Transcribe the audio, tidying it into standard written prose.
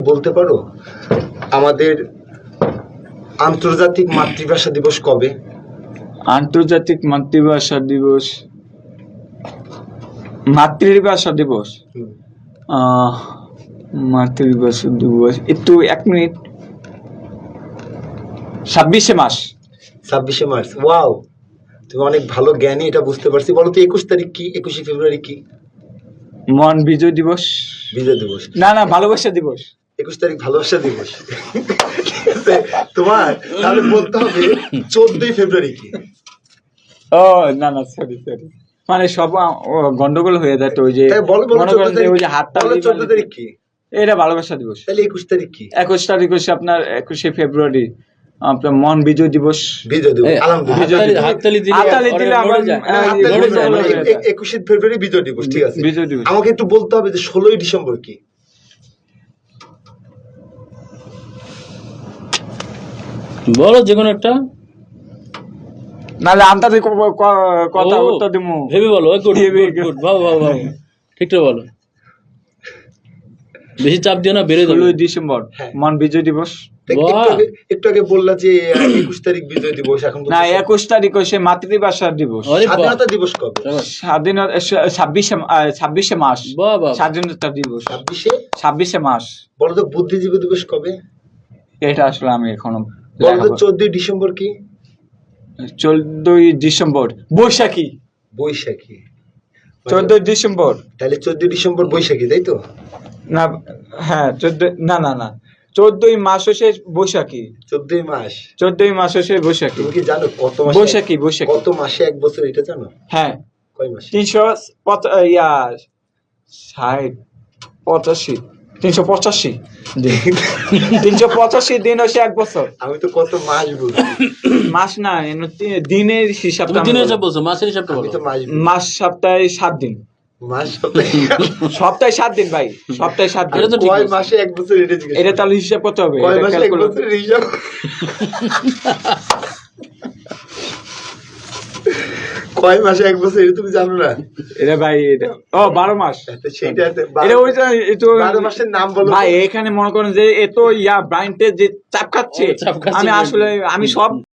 বলতে পারো আমাদের আন্তর্জাতিক মাতৃভাষা দিবস কবে? আন্তর্জাতিক মাতৃভাষা দিবস, মাতৃভাষা দিবস, মাতৃভাষা দিবস একটু 1 মিনিট। 26শে মার্চ। 26শে মার্চ। ওয়াও, তুমি অনেক ভালো জ্ঞানী, এটা বুঝতে পারছি। বলো তো 21 তারিখ কি? 21শে ফেব্রুয়ারি কি? মহান বিজয় দিবস। বিজয় দিবস না, ভালোবাসা দিবস। 21 তারিখ ভালোবাসা দিবস। ঠিক আছে, তোমার তাহলে বলতে হবে 14ই ফেব্রুয়ারি কি? ও না, সরি, মানে সব গন্ডগোল হয়ে যায় তো। ওই যে মনে করেন যে ওই যে হাতটা, 14 তারিখ কি? এটা ভালোবাসা দিবস। তাহলে 21 তারিখ কি? 21 তারিখ হচ্ছে আপনার 21শে ফেব্রুয়ারি আপনার মহান বিজয় দিবস। বিজয় দিবস, আলহামদুলিল্লাহ। হাততালি দিলে আমার 21শে ফেব্রুয়ারি বিজয় দিবস। ঠিক আছে, বিজয় দিবস। আমাকে একটু বলতে হবে যে 16ই ডিসেম্বর কি? বলো যে কোনো একটা, নাহলে আন্দাজে কথা উত্তর দিমু। ভেবে বলো। গুড, ভালো। ঠিকটা বলো, বেশি চাপ দিও না, বেড়ে যাবে। 16ই ডিসেম্বর মহান বিজয় দিবস। একটু আগে বললা যে 21 তারিখ বিজয় দিবস, এখন না 21 তারিখ হচ্ছে মাতৃভাষা দিবস। স্বাধীনতা দিবস কবে? স্বাধীনতা 26শে মার্চ। স্বাধীনতা দিবস 26শে মার্চ। বলো তো বুদ্ধিজীবী দিবস কবে? এটা আসলে আমি এখনো বলো তো 14ই ডিসেম্বর কি? 14ই ডিসেম্বর বৈশাখী। 14ই ডিসেম্বর, তাহলে 14ই ডিসেম্বর বৈশাখী, তাই তো? না, হ্যাঁ 14 না 14ই মাস হচ্ছে বৈশাখী। 14ই মাস, 14ই মাস হচ্ছে বৈশাখী। তুমি কি জানো কত মাসে বৈশাখী কত মাসে এক বছর, এটা জানো? হ্যাঁ, কয় মাসে? 385 দিন। 385 দিন হচ্ছে এক বছর। আমি তো কত মাস বলছি, মাস না, দিনের হিসাব। দিনের হিসাব বলছো, মাসের হিসাবটা বলো। মাস সপ্তাহে 7 দিন। মাস সপ্তাহে 7 দিন ভাই, সপ্তাহে 7 দিন। কয় মাসে এক বছর, এটা জিজ্ঞেস। এটা তাহলে হিসাব করতে হবে। কয় মাসে এক বছরের হিসাব? কয় মাসে এক বছর, এটা তুমি জানো না? এটা ভাই, এটা 12 মাস। সেইটা এটা ওইটা, এটা 12 মাসের নাম বলো ভাই। এখানে মনে করেন যে এত ব্রাইন্ডে যে চাপ খাচ্ছে, আমি আসলে আমি সব